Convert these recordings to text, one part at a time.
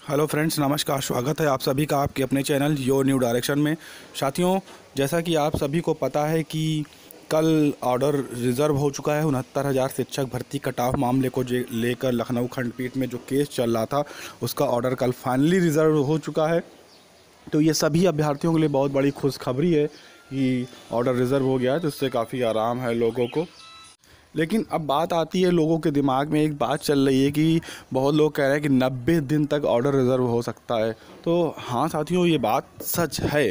Hello friends, नमस्कार। स्वागत है आप सभी का आपके अपने चैनल योर न्यू डायरेक्शन में। साथियों, जैसा कि आप सभी को पता है कि कल ऑर्डर रिज़र्व हो चुका है। 69,000 शिक्षक भर्ती कटाव मामले को लेकर लखनऊ खंडपीठ में जो केस चल रहा था, उसका ऑर्डर कल फाइनली रिज़र्व हो चुका है। तो ये सभी अभ्यर्थियों के लिए बहुत बड़ी खुशखबरी है कि ऑर्डर रिज़र्व हो गया है, तो इससे काफ़ी आराम है लोगों को। लेकिन अब बात आती है, लोगों के दिमाग में एक बात चल रही है कि बहुत लोग कह रहे हैं कि 90 दिन तक ऑर्डर रिज़र्व हो सकता है। तो हाँ साथियों, ये बात सच है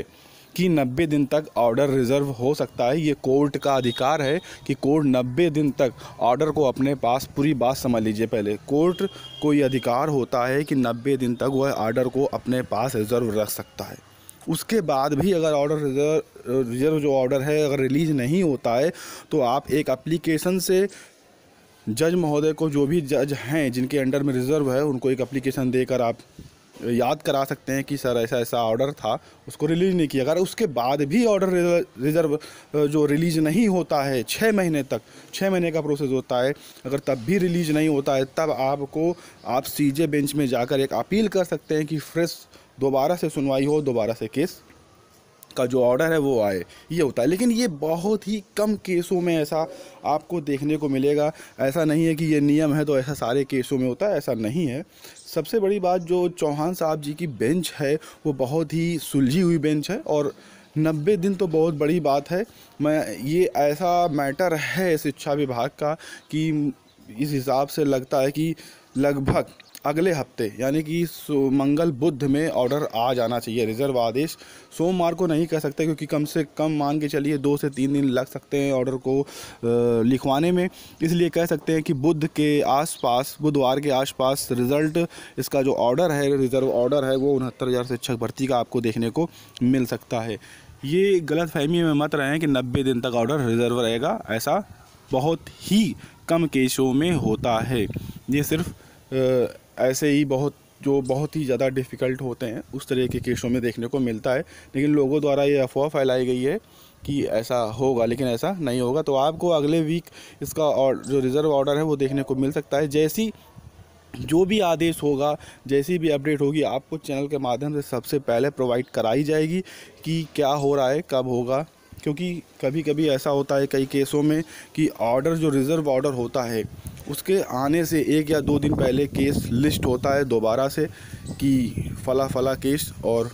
कि 90 दिन तक ऑर्डर रिज़र्व हो सकता है। ये कोर्ट का अधिकार है कि कोर्ट 90 दिन तक ऑर्डर को अपने पास, पूरी बात समझ लीजिए पहले, कोर्ट को ये अधिकार होता है कि 90 दिन तक वह ऑर्डर को अपने पास रिज़र्व रख सकता है। उसके बाद भी अगर ऑर्डर रिज़र्व जो ऑर्डर है अगर रिलीज़ नहीं होता है, तो आप एक एप्लीकेशन से जज महोदय को, जो भी जज हैं जिनके अंडर में रिज़र्व है, उनको एक एप्लीकेशन देकर आप याद करा सकते हैं कि सर ऐसा ऐसा ऑर्डर था, उसको रिलीज़ नहीं किया। अगर उसके बाद भी ऑर्डर रिज़र्व जो रिलीज़ नहीं होता है 6 महीने तक, 6 महीने का प्रोसेस होता है, अगर तब भी रिलीज़ नहीं होता है, तब आप सीजे बेंच में जाकर एक अपील कर सकते हैं कि फ्रेश दोबारा से सुनवाई हो, दोबारा से केस का जो ऑर्डर है वो आए, ये होता है। लेकिन ये बहुत ही कम केसों में ऐसा आपको देखने को मिलेगा। ऐसा नहीं है कि ये नियम है तो ऐसा सारे केसों में होता है, ऐसा नहीं है। सबसे बड़ी बात, जो चौहान साहब जी की बेंच है वो बहुत ही सुलझी हुई बेंच है, और 90 दिन तो बहुत बड़ी बात है। ये ऐसा मैटर है शिक्षा विभाग का कि इस हिसाब से लगता है कि लगभग अगले हफ्ते, यानी कि मंगल बुध में ऑर्डर आ जाना चाहिए। रिज़र्व आदेश सोमवार को नहीं कह सकते, क्योंकि कम से कम मान के चलिए 2 से 3 दिन लग सकते हैं ऑर्डर को लिखवाने में। इसलिए कह सकते हैं कि बुध के आसपास, बुधवार के आसपास रिज़ल्ट, इसका जो ऑर्डर है, रिज़र्व ऑर्डर है, वो 69,000 शिक्षक भर्ती का आपको देखने को मिल सकता है। ये गलतफहमी में मत रहें कि 90 दिन तक ऑर्डर रिज़र्व रहेगा। ऐसा बहुत ही कम केसों में होता है। ये सिर्फ ऐसे ही बहुत ही ज़्यादा डिफ़िकल्ट होते हैं, उस तरह के केसों में देखने को मिलता है। लेकिन लोगों द्वारा ये अफवाह फैलाई गई है कि ऐसा होगा, लेकिन ऐसा नहीं होगा। तो आपको अगले वीक इसका और जो रिज़र्व ऑर्डर है वो देखने को मिल सकता है। जैसी जो भी आदेश होगा, जैसी भी अपडेट होगी, आपको चैनल के माध्यम से सबसे पहले प्रोवाइड कराई जाएगी कि क्या हो रहा है, कब होगा। क्योंकि कभी कभी ऐसा होता है कई केसों में कि ऑर्डर, जो रिज़र्व ऑर्डर होता है, उसके आने से 1 या 2 दिन पहले केस लिस्ट होता है दोबारा से कि फला फला केस, और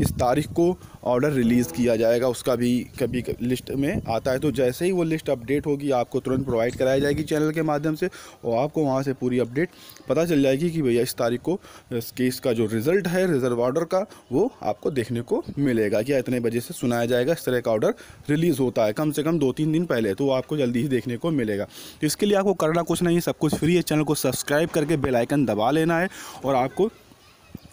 इस तारीख को ऑर्डर रिलीज़ किया जाएगा। उसका भी कभी लिस्ट में आता है। तो जैसे ही वो लिस्ट अपडेट होगी, आपको तुरंत प्रोवाइड कराई जाएगी चैनल के माध्यम से, और आपको वहाँ से पूरी अपडेट पता चल जाएगी कि भैया इस तारीख को इस केस का जो रिज़ल्ट है रिज़र्व ऑर्डर का, वो आपको देखने को मिलेगा कि इतने बजे से सुनाया जाएगा। इस तरह का ऑर्डर रिलीज़ होता है कम से कम 2-3 दिन पहले, तो आपको जल्दी ही देखने को मिलेगा। तो इसके लिए आपको करना कुछ नहीं, सब कुछ फ्री है। चैनल को सब्सक्राइब करके बेल आइकन दबा लेना है, और आपको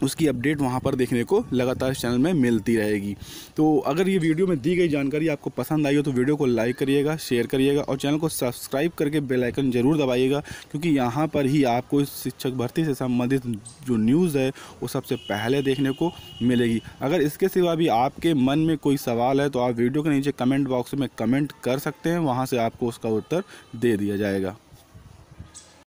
उसकी अपडेट वहाँ पर देखने को लगातार इस चैनल में मिलती रहेगी। तो अगर ये वीडियो में दी गई जानकारी आपको पसंद आई हो तो वीडियो को लाइक करिएगा, शेयर करिएगा, और चैनल को सब्सक्राइब करके बेल आइकन ज़रूर दबाइएगा, क्योंकि यहाँ पर ही आपको इस शिक्षक भर्ती से संबंधित जो न्यूज़ है वो सबसे पहले देखने को मिलेगी। अगर इसके सिवा भी आपके मन में कोई सवाल है तो आप वीडियो के नीचे कमेंट बॉक्स में कमेंट कर सकते हैं, वहाँ से आपको उसका उत्तर दे दिया जाएगा।